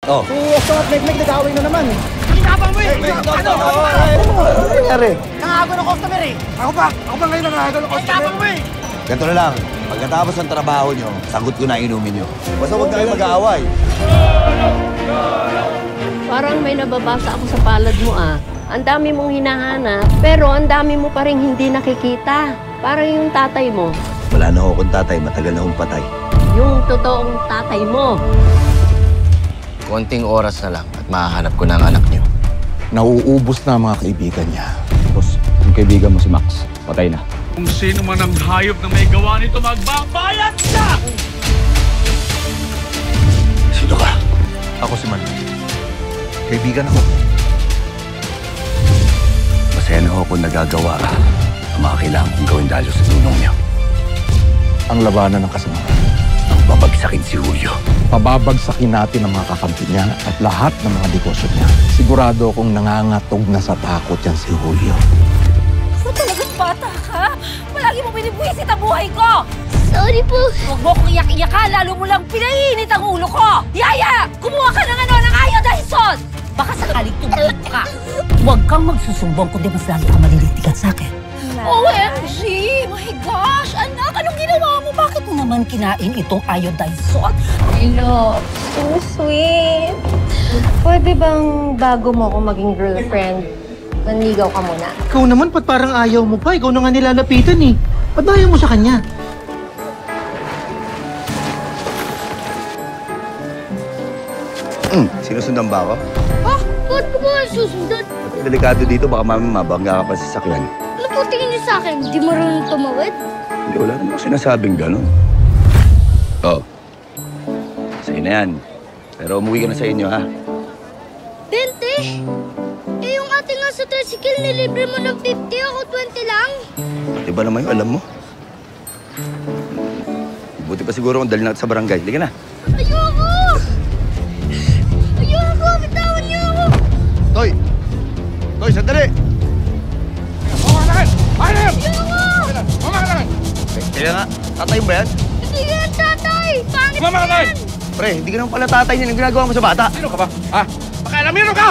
Oh. Si Estong at Meg nag-away na naman. Kinabang mo eh! Ano? Ano nangyari? Nangago ng customer eh! Ako ba ngayon nangahagal ng customer? Kinabang mo eh! Ganito na lang. Pagkatapos ng trabaho nyo, sagot ko na inumin nyo. Basta huwag kayo mag-aaway. Parang may nababasa ako sa palad mo Ang dami mong hinahanap, pero ang dami mo pa rin hindi nakikita. Parang yung tatay mo. Wala na akong tatay, matagal na akong patay. Yung totoong tatay mo. Konting oras na lang at mahahanap ko na ang anak niyo. Nauubos na ang mga kaibigan niya. Tapos, yung kaibigan mo si Max, patay na. Kung sino man ang hayop na may gawa nito, magbabayad siya! Sino ka? Ako si Manuel. Kaibigan ako. Masaya na ako kung nagagawa ang mga kailangan kong gawin dahil sa tulong niyo. Ang labanan ng kasamahan. Ang babagsakin si Julio. Pababagsakin natin ang mga kakampi niya at lahat ng mga negosyo niya. Sigurado akong nangangatog na sa takot yan si Julio. Ako talagang bata ka. Palagi mo binibuhisit ang buhay ko. Sorry po. Huwag mo kong iyak-iyakan, lalo mo lang pinainit ang ulo ko. Yaya! Kumuha ka ng ng iodizon! Baka sakaling tumulog ka. Huwag kang magsusumbong kundi mas lalo ka malilitigan sa akin. OMG! My gosh! Anak, anong ginawa mo? Bakit mo naman kinain itong iodizon? Hello. So sweet. Pwede bang bago mo ako maging girlfriend, nanligaw ka muna? Ikaw naman, ba't parang ayaw mo pa? Ikaw na nga nilalapitan eh. Ba't ba ayaw mo sa kanya? Sinusundan ba ako? Ha? Ba't ko ba susundan? Delikado dito, baka mabangga ka pa sa sakyan. Ano po tingin niyo sa akin? Di marunong tumawid? Hindi, wala naman ako sinasabing gano'n. Oo. Sa'yo na yan. Pero umuwi ka na sa inyo, ha? 20? Eh, yung ate nga sa tricycle, nilibre mo ng 50, ako 20 lang. Pati ba naman yung alam mo? Buti pa siguro kung dali natin sa barangay. Liga na. Ayoko! Ayoko! Bitawan niyo ako! Toy! Toy, sandali! Mamakanan! Ayun! Ayoko! Mamakanan! Kaya nga, tatay mo ba yan? Hindi yan, tatay! Pangit Mamakanan! yan! Pre, hindi ka naman pala tatay niya. Anong ginagawa mo sa bata? Sino ka ba? Ha? Pakialamino ka!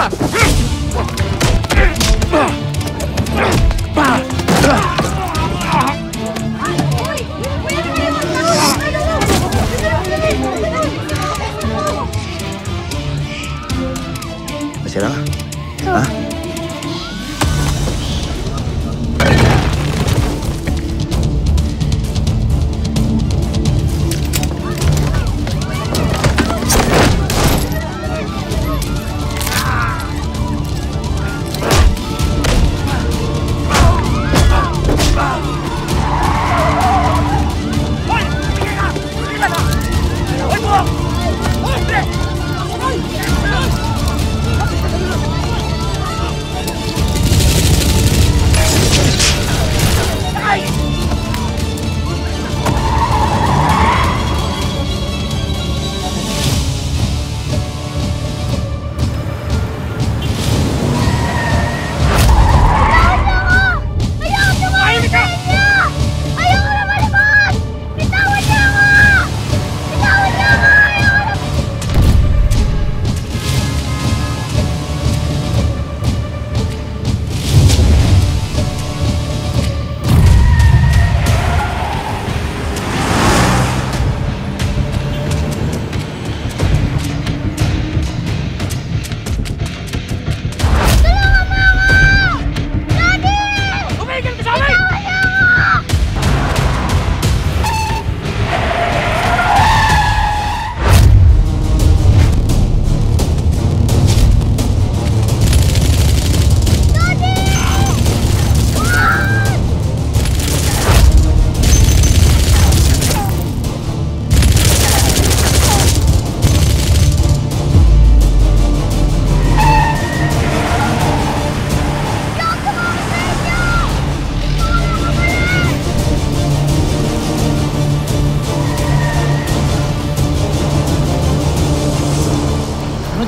Masira ka? Ha?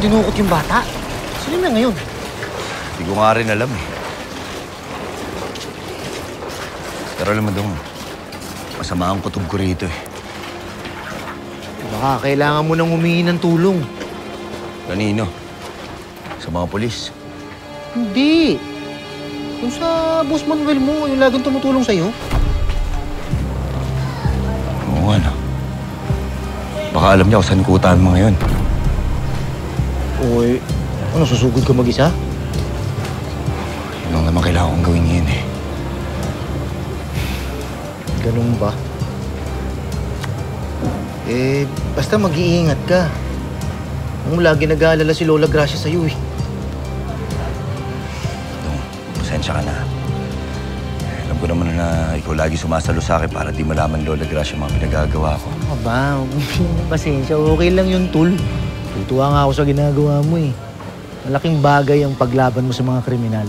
Dinukot yung bata. Sino na ngayon? Hindi ko nga rin alam eh. Pero alam mo dong, masama ang kutob ko rito eh. Baka kailangan mo nang humingi ng tulong. Kanino? Sa mga polis. Hindi. Kung sa Boss Manuel mo, yung laging tumutulong sa'yo. Oo nga, no? Baka alam niya kung saan kutaan mo ngayon. Uy, ano, susugod ka mag-isa? Yun lang naman kailangan kong gawin ngayon eh. Ganun ba? Basta mag-iingat ka. Ang lagi nag-aalala si Lola Gracia sa'yo eh. Pasensya ka na. Alam ko naman na ikaw lagi sumasalo sa akin para di malaman Lola Gracia mga pinagagawa ko. Ano ba? Pasensya, okay lang yun, Tul. Tutuwa nga ako sa ginagawa mo eh. Malaking bagay ang paglaban mo sa mga kriminal.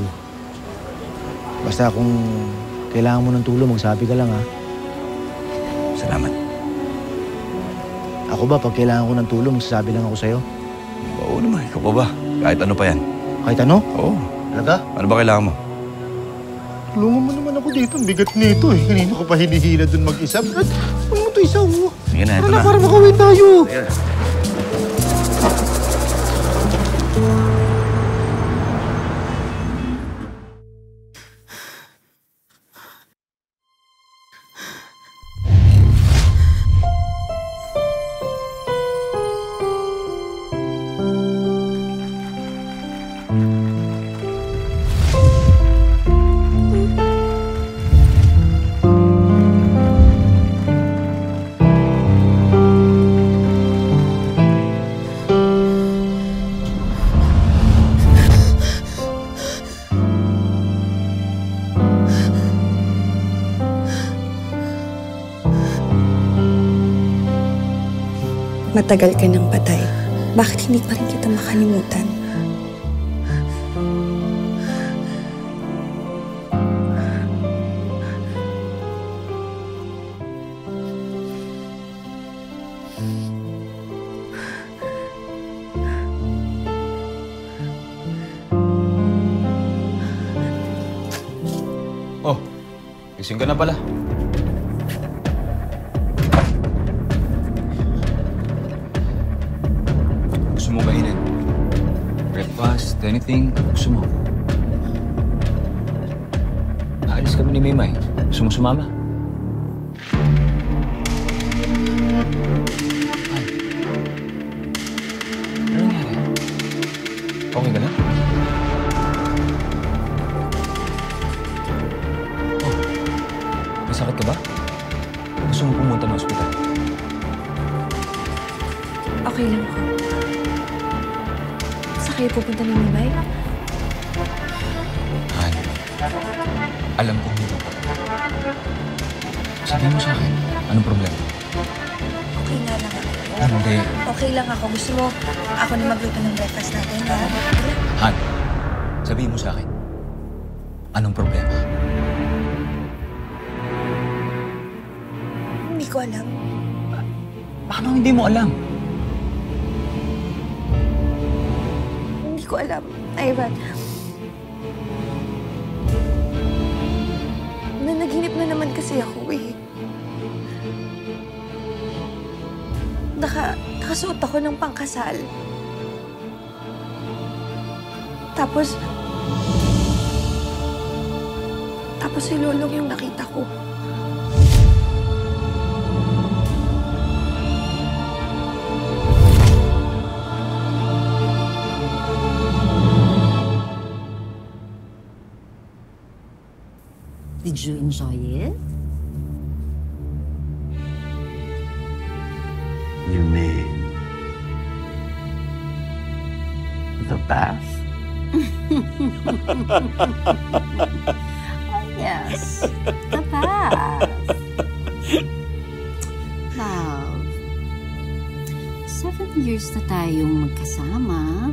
Basta kung kailangan mo ng tulong, magsabi ka lang ha. Salamat. Ako ba, pag kailangan ko ng tulong, magsasabi lang ako sa'yo? Oo naman, ikaw pa ba? Kahit ano pa yan. Kahit ano? Oo. Talaga? Ano ba kailangan mo? Tulungan mo naman ako dito. Ang bigat nito eh. Kanina ko pa hinihila dun mag-isa. At ano mo ito isa mo? Sige na, ito na. Para makawin tayo. Sige na. Matagal ka nang patay. Bakit hindi pa rin kita makalimutan? Oh, gising ka na pala. Gusto mo kainin? Breakfast, anything, gusto mo? Aalis kami ni Maymay. Gusto mo sumama? Ay. Ano nangyari? Okay ka lang? Oh, may sakit ka ba? Gusto mo pumunta ng ospital? Okay lang ako. Saan kayo pupunta ni Mimay? Han, alam kong hindi ka. Sabihin mo sa akin, anong problema? Okay nga lang ako. Hindi. Okay lang ako. Gusto mo ako na magluto ng breakfast natin, ha? Han, sabihin mo sa akin, anong problema? Hindi ko alam. Paano hindi mo alam? Hindi ko alam. Ivan. Nanaginip na naman kasi ako eh. Nakasuot ako ng pangkasal. Tapos si Lolong yung nakita ko. Did you enjoy it? You mean the bath? Oh, yes. The bath. Love. 7 years na tayong magkasama.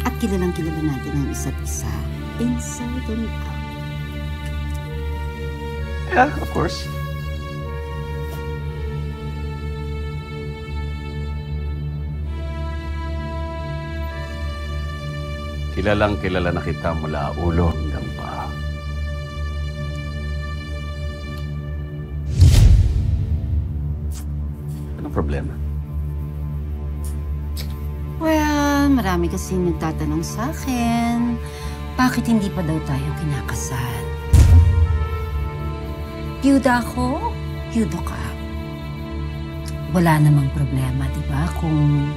At kilalang-kilala natin ang isa't isa. Inside and out. Yeah, of course. Kilalang-kilala na kita mula ulo hanggang paa. Anong problema? Well, marami kasi nagtatanong sa akin, bakit hindi pa daw tayo kinakasal? Byuda ako, byudo ka. Wala namang problema, di ba? Kung...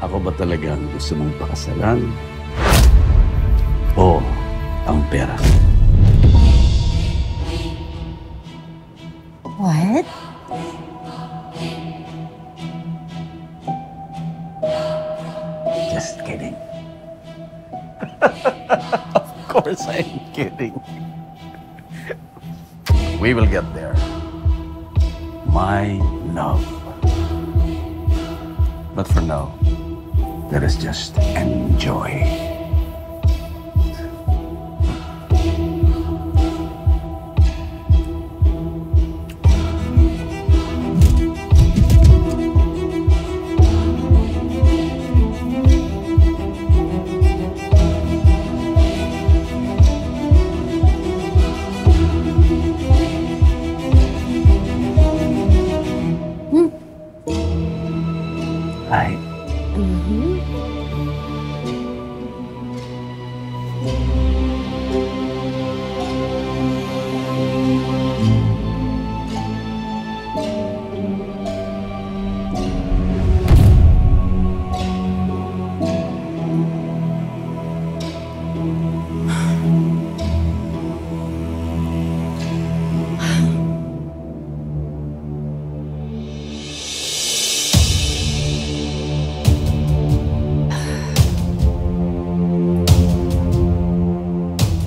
Ako ba talaga ang gusto mong pakasalan? O ang pera? What? Just kidding. Of course I'm kidding. We will get there. My love. But for now, let us just enjoy. Ay.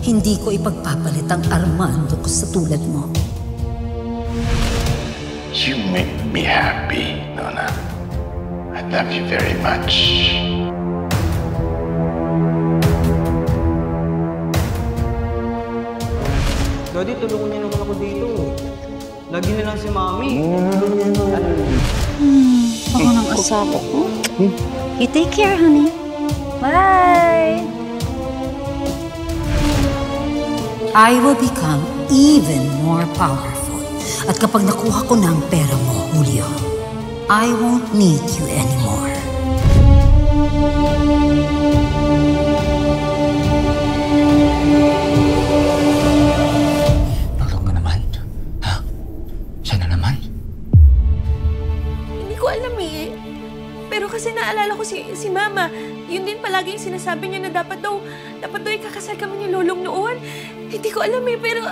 Hindi ko ipagpapalit ang Armando ko sa tulad mo. You make me happy, Nona. I love you very much. Daddy, tulungan niyo naman ako dito. Lagi na lang si Mami. Ako ng asawa ko. You take care, honey. Bye! I will become even more powerful. At kapag nakuha ko na ang pera mo, Julio, I won't need you anymore. Tulong na naman. Ha? Siya na naman? Hindi ko alam eh. Pero kasi naalala ko si Mama. Yun din palagi yung sinasabi niya na dapat daw ikakasal kami ni Lolong noon. Hindi ko alam eh, pero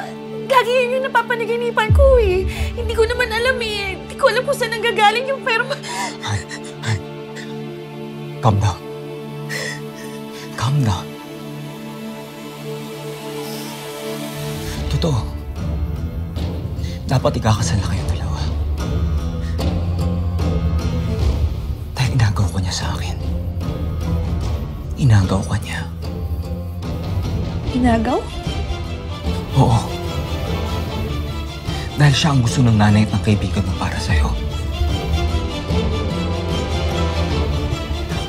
lagi yun yung napapanaginipan ko eh. Hindi ko naman alam eh. Hindi ko alam kung saan nanggagaling yung pera. Han. Calm down. Calm down. Totoo. Dapat ikakasal na kayong dalawa. Dahil inagaw ko niya sa akin. Inagaw ka niya. Inagaw? Oo. Dahil siya ang gusto ng nanay at ng kaibigan mo para sa'yo.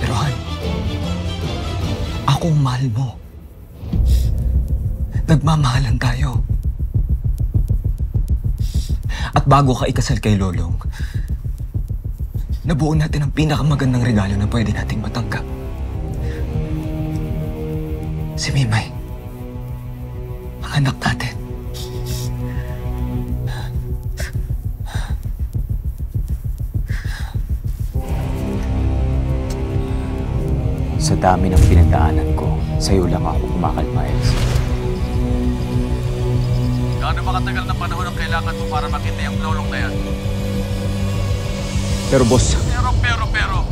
Pero Han, ako ang mahal mo. Nagmamahalan tayo. At bago ka ikasal kay Lolong, nabuo natin ang pinakamagandang regalo na pwede nating matanggap. Si Mimay. Ang anak natin. Sa dami ng pinagdaanan ko, sa'yo lang ako kumakalma, Elsie. Gaano ba katagal na panahon ang kailangan mo para makita yung Lolong na yan? Pero boss... Pero...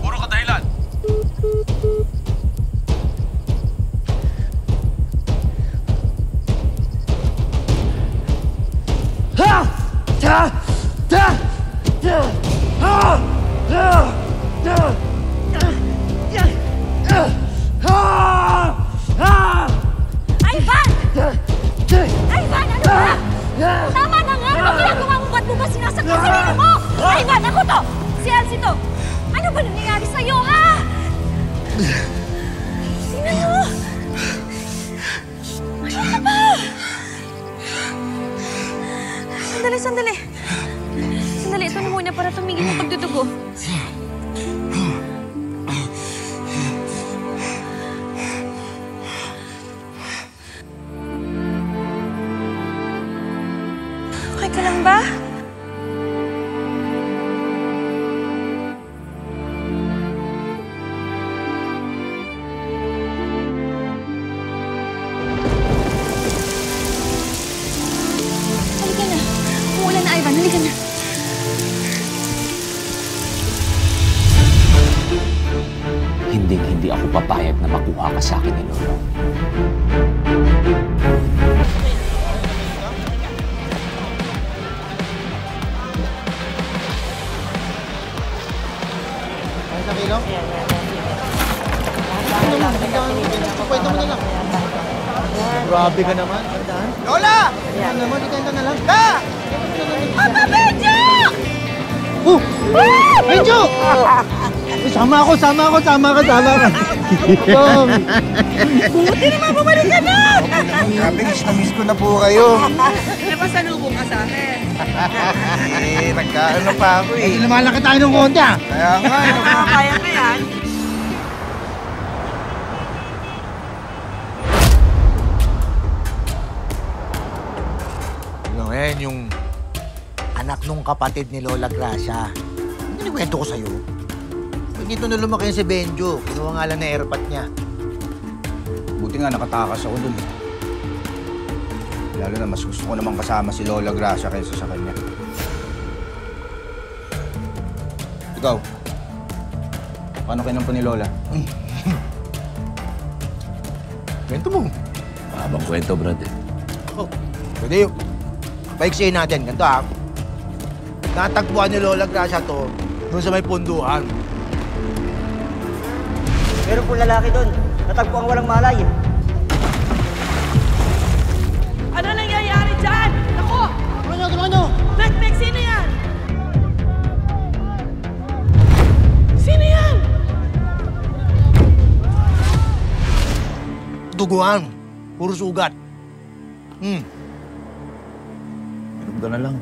Puro ka dahilan. Ivan, ano ba? Tama na nga! Ano ginagawa mo? Ba't mo ba sinasaktan sa sarili mo? Ivan, ako to! Si Elsie to! Ano ba nangyayari sa'yo, ha? Tingnan mo! Ano ka ba? Sandali, sandali. Sandali, ito na muna para tumigil yung pagdudugo. Okay ka lang ba? Halika na. Umuulan na, Ivan. Halika na. Hindi ako papayag na makuha ka sa akin ni Lolo. Ay, sa kilo? Kwento mo na lang. Grabe ka naman. Tandaan. Lola! Ano naman, ikanta na lang. Da! Papa Benjo! Benjo! Sama ako. Buti naman bumalik ka na! Grabe, miss ko na po kayo. Napasalubong ka sa akin. Nagkaano pa ako Eh, lumalaki tayo ng konti ah. Kaya nga, Kaya ka yan. Ngayon, yung anak nung kapatid ni Lola Gracia. Ano kwento ko sa'yo? Dito na lumaki si Benjo. Kinuha nga lang na airpot niya. Buti nga nakatakas ako dun. Lalo na mas gusto ko namang kasama si Lola Gracia kaysa sa kanya. Ikaw, paano kinampo ni Lola? Kwento mo. Mahabang kwento, Brad. Pwede yun. Paiksihin natin. Ganito ah. Natagpuan ni Lola Gracia to doon sa may punduhan. Meron pong lalaki doon. Natagpo ang walang malay. Ano nangyayari dyan? Ako! Ano? Mek, sino yan? Sino yan? Duguan. Puro sugat. Inom ka na lang.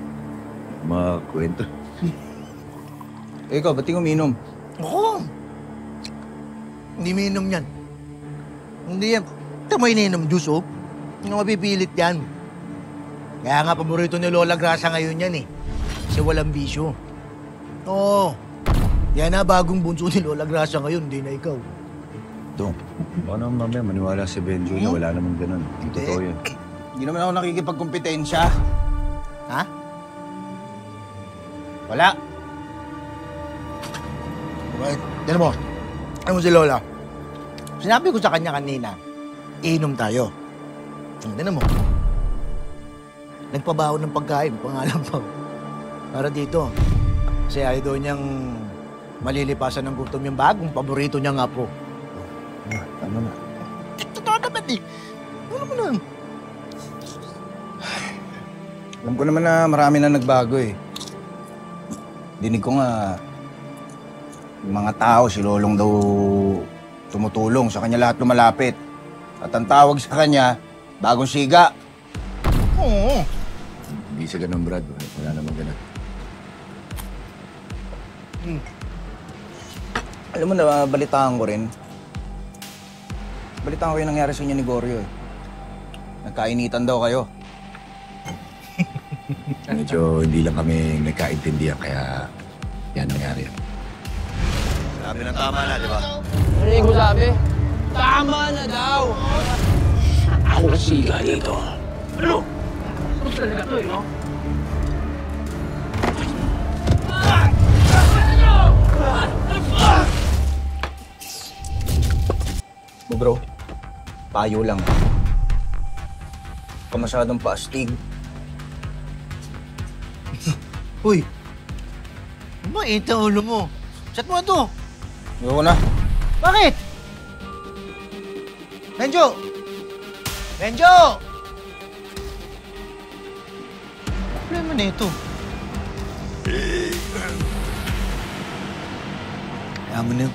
Mga kwento. Ikaw, ba't di uminom? Ako! Hindi minom yan. Hindi yan. Ito mo ininom juice, oh. Hindi mapipilit yan. Kaya nga, paborito ni Lola Gracia ngayon yan, eh. Kasi walang bisyo. Oo. Yan na, bagong bunso ni Lola Gracia ngayon, hindi na ikaw. Ito. Baka naman mamaya maniwala si Benjo na wala namang ganun. Hindi. Totoo yun. Hindi naman ako nakikipagkompetensya. Ha? Wala. Right. Tiyan mo. Ano mo si Lola? Sinabi ko sa kanya kanina, iinom tayo. Tiyan mo. Nagpabaho ng pagkain, pangalan pa. Para dito. Kasi ayaw daw niyang malilipasan ng gutom yung bagong paborito niya nga po. Tama na. Totoo naman eh. Ano mo na? Alam ko naman na marami na nagbago eh. Dinig ko nga, yung mga tao, si Lolong daw tumutulong. Sa kanya lahat lumalapit. At ang tawag sa kanya, bagong siga. Oo. Hindi sa ganun, Brad. Wala naman ganun. Alam mo na, balitaan ko rin. Balitaan ko yung nangyari sa inyo ni Goryo eh. Nagkainitan daw kayo. Medyo hindi lang kami nagkaintindihan, kaya yan nangyari. Sabi ng tama na, di ba? Ano yung sabi? Tama na daw! Ako siga dito. Ano? Ano talaga to, no? Bro, payo lang. Ka masyadong paastig. Uy! Mait ang ulo mo. Sat mo ito. Ayoko na. Bakit? Benjo! Benjo! Problema na ito. Amo na.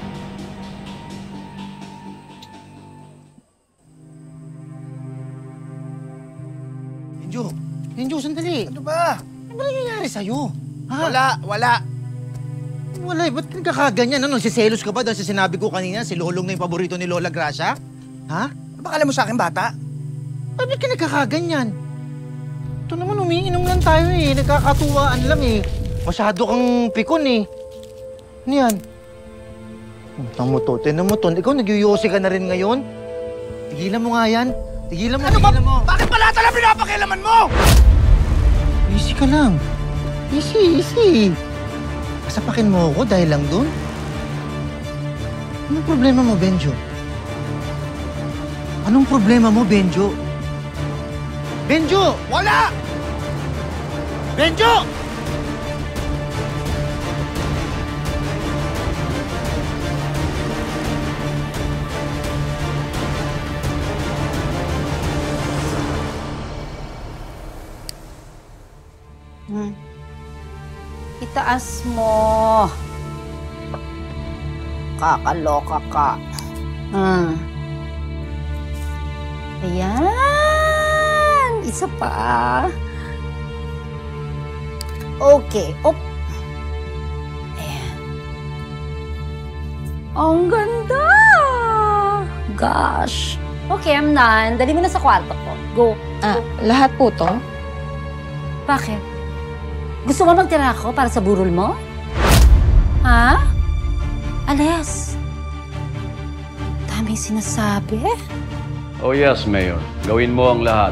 Benjo, sandali. Ano ba? Ano ba nangyayari sa'yo? Ha? Wala. Wala eh, ba't nagkakaganyan? Ano, nagsiselos ka ba dahil sa sinabi ko kanina, si Lolong na yung paborito ni Lola Gracia? Ha? Baka alam mo sa akin, bata? Ba't ka nagkakaganyan? Ito naman, umiinom lang tayo eh. Nagkakatuwaan lang eh. Masyado kang pikon eh. Ano yan? Tinan mo to. Ikaw, nagyuyosi ka na rin ngayon? Tigilan mo nga yan. Tigilan mo, tigilan mo. Bakit pala talaga pinapakialaman mo? Easy ka lang. Easy. Kasapakin mo ako dahil lang doon? Anong problema mo, Benjo? Anong problema mo, Benjo? Benjo! Wala! Benjo! Itaas mo. Kakaloka ka. Ayan. Isa pa. Okay. Op. Ayan. Ang ganda. Gosh. Okay, I'm done. Dali mo na sa kwarto ko. Go. Lahat po to? Bakit? Gusto mo magtira ako para sa burol mo? Ha? Ales. Daming sinasabi. Oh yes, Mayor. Gawin mo ang lahat.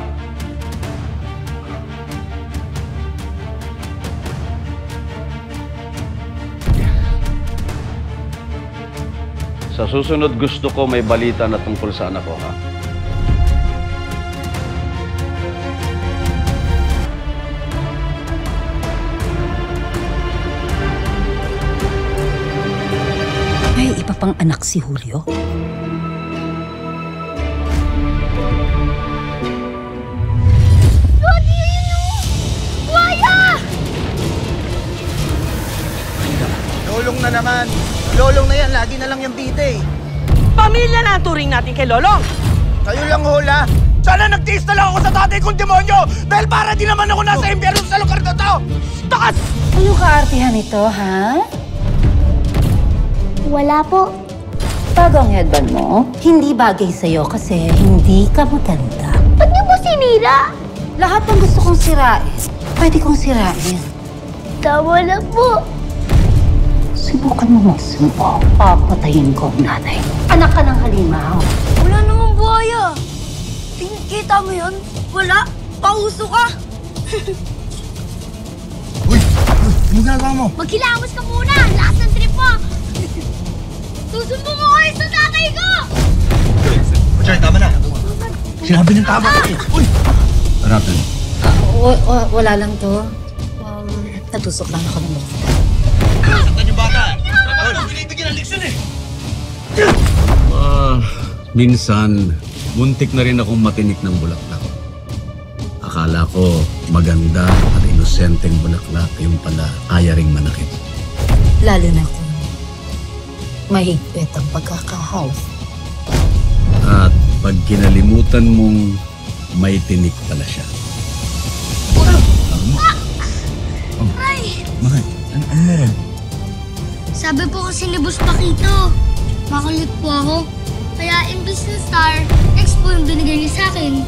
Sa susunod gusto ko may balita na tungkol sa anak ko, ha? May iba pang anak si Julio? Lolong na naman. Lolong na yan. Lagi na lang yung bida eh. Pamilya na ang turing natin kay Lolong. Kayo lang, Hola. Sana nagtiis na lang ako sa tatay kong demonyo dahil para di naman ako nasa impyerno sa lugar na to. Takas! Ano kaartihan ito, ha? Wala po. Bago ang headband mo, hindi bagay sa'yo kasi hindi ka maganda. Ba't niyo po sinira? Lahat ng gusto kong sirain, pwede kong sirain. Tama na po. Subukan mo magsumbong. Papatayin ko ang nanay. Anak ka ng halimaw. Wala namang buhaya. Kita mo yun? Wala. Pauso ka. Ano ginagawa mo? Maghilamos ka muna. Lakas ng trip mo. Susumbong mo kayo sa tatay ko! Chay, tama na. Sinabi ng tama ko eh. Uy! Hanapin. Wala lang to. Natusok lang ako ng mga. Saktan yung bata. Binibigyan ng leksyon eh. Minsan, muntik na rin akong matinik ng bulaklak. Akala ko maganda at inosenteng bulaklak, yung pala kaya ring manakit. Lalo na kung mahigpit ang pagkakahal. At pag kinalimutan mong may tinik pala siya. Ay! Bakit? Ano meron? Sabi po kasi ni Boss Paquito, makulit po ako. Kaya imbis na star, X po yung binigay niya sa akin.